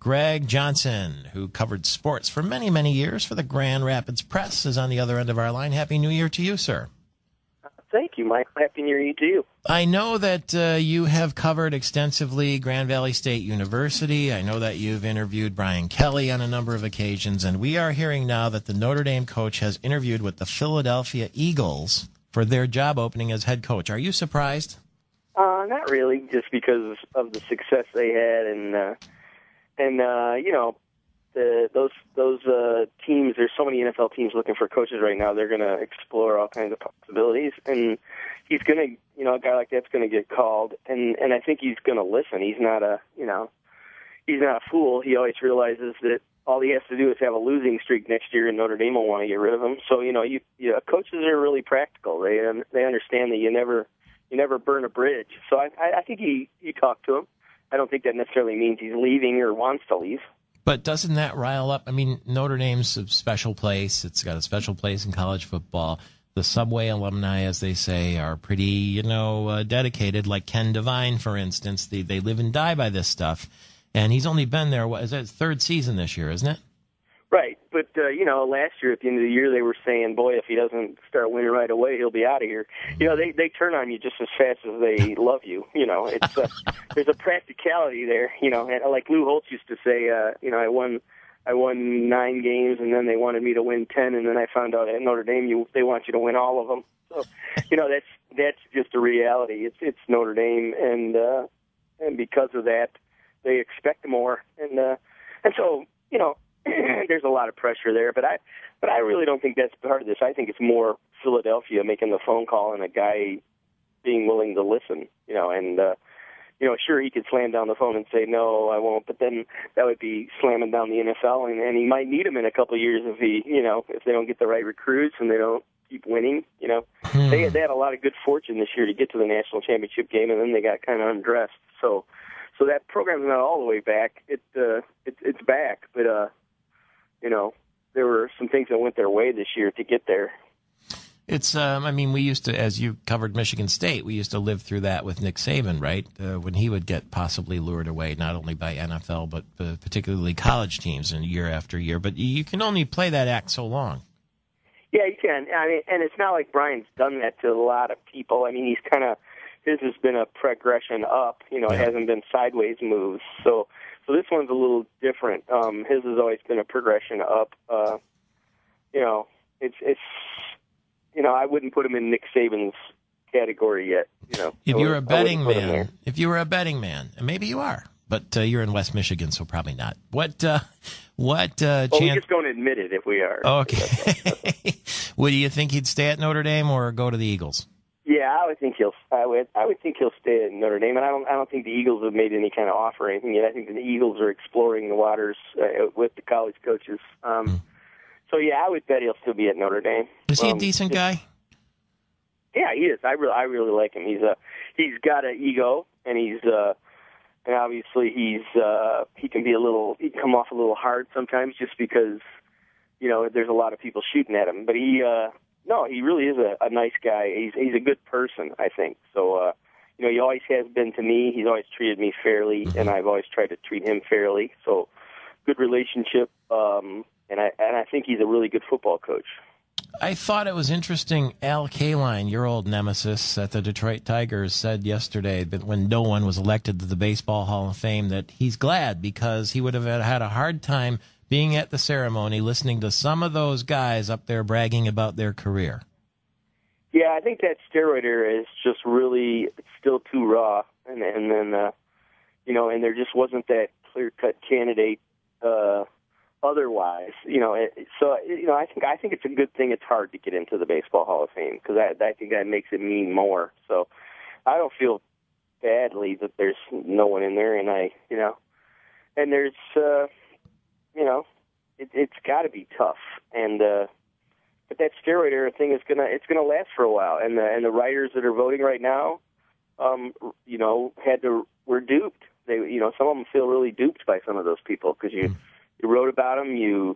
Greg Johnson, who covered sports for many, many years for the Grand Rapids Press, is on the other end of our line. Happy New Year to you, sir. Thank you, Mike. Happy New Year to you. I know that you have covered extensively Grand Valley State University. I know that you've interviewed Brian Kelly on a number of occasions, and we are hearing now that the Notre Dame coach has interviewed with the Philadelphia Eagles for their job opening as head coach. Are you surprised? Not really, just because of the success they had, and you know, those teams. There's so many NFL teams looking for coaches right now. They're going to explore all kinds of possibilities, and he's going to, you know, a guy like that's going to get called, and I think he's going to listen. He's not a fool. He always realizes that all he has to do is have a losing streak next year, and Notre Dame will want to get rid of him. So, you know, coaches are really practical. They understand that you never burn a bridge. So I think he talked to him. I don't think that necessarily means he's leaving or wants to leave. But doesn't that rile up? I mean, Notre Dame's a special place. It's got a special place in college football. The Subway alumni, as they say, are pretty, dedicated, like Ken Devine, for instance. They live and die by this stuff. And he's only been there, what is that, third season this year, isn't it? Right. But, last year at the end of the year, they were saying, boy, if he doesn't start winning right away, he'll be out of here. You know, they turn on you just as fast as they love you. You know, it's there's a practicality there. You know, and like Lou Holtz used to say, I won 9 games, and then they wanted me to win 10, and then I found out at Notre Dame they want you to win all of them. So, that's just a reality. It's Notre Dame, and because of that, they expect more, and so there's a lot of pressure there. But I really don't think that's part of this. I think it's more Philadelphia making the phone call and a guy being willing to listen. Sure, he could slam down the phone and say, no, I won't, but then that would be slamming down the NFL, and he might need him in a couple of years if they don't get the right recruits and they don't keep winning. They had a lot of good fortune this year to get to the national championship game, and then they got kind of undressed. So that program's not all the way back. It's back, but there were some things that went their way this year to get there. It's, we used to, as you covered Michigan State, we used to live through that with Nick Saban, right? When he would get possibly lured away, not only by NFL, but particularly college teams and year after year. But you can only play that act so long. Yeah, you can. And it's not like Brian's done that to a lot of people. He's his has been a progression up. It hasn't been sideways moves. So this one's a little different. His has always been a progression up. I wouldn't put him in Nick Saban's category yet. If you were a betting man, and maybe you are, but you're in West Michigan, so probably not. What chance? We just don't admit it if we are. Okay. Would you think he'd stay at Notre Dame or go to the Eagles? Yeah, I would think he'll stay at Notre Dame, and I don't think the Eagles have made any kind of offer or anything yet. I think the Eagles are exploring the waters with the college coaches. So yeah, I would bet he'll still be at Notre Dame. Is he a decent guy? Yeah, he is. I really like him. He's got an ego, and and obviously he can come off a little hard sometimes just because there's a lot of people shooting at him. But he really is a nice guy. He's a good person, I think. So he always has been to me. He's always treated me fairly, and I've always tried to treat him fairly. So good relationship. And I think he's a really good football coach. I thought it was interesting. Al Kaline, your old nemesis at the Detroit Tigers, said yesterday that when no one was elected to the Baseball Hall of Fame that he's glad because he would have had a hard time being at the ceremony listening to some of those guys up there bragging about their career. Yeah, I think that steroid era is just really still too raw, and then and there just wasn't that clear-cut candidate. Otherwise, I think it's a good thing. It's hard to get into the Baseball Hall of Fame because I think that makes it mean more. So I don't feel badly that there's no one in there, and and there's it's got to be tough. And but that steroid era thing is gonna last for a while, and the writers that are voting right now, were duped. They some of them feel really duped by some of those people because you wrote about them, and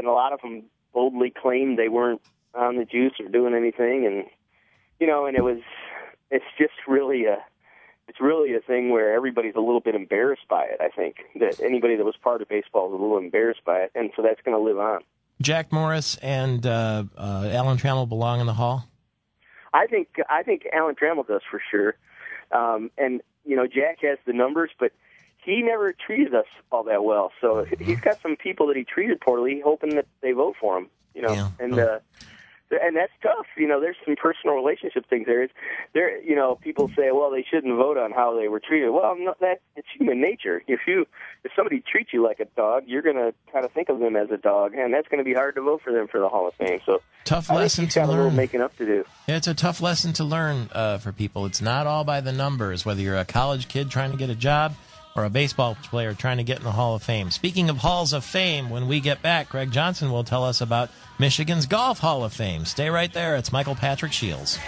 a lot of them boldly claimed they weren't on the juice or doing anything, and it's just really it's really a thing where everybody's a little bit embarrassed by it. I think that anybody that was part of baseball is a little embarrassed by it, and so that's going to live on. Jack Morris and Alan Trammell belong in the Hall? I think Alan Trammell does for sure. And, Jack has the numbers, but he never treated us all that well. So he's got some people that he treated poorly, hoping that they vote for him, Yeah. And that's tough. There's some personal relationship things there. People say, well, they shouldn't vote on how they were treated. Well, no, it's human nature. If somebody treats you like a dog, you're going to kind of think of them as a dog, and that's going to be hard to vote for them for the Hall of Fame. So tough I lesson think he's to got learn. a little making up to do. Yeah, it's a tough lesson to learn for people. It's not all by the numbers, whether you're a college kid trying to get a job or a baseball player trying to get in the Hall of Fame. Speaking of Halls of Fame, when we get back, Greg Johnson will tell us about Michigan's Golf Hall of Fame. Stay right there. It's Michael Patrick Shields.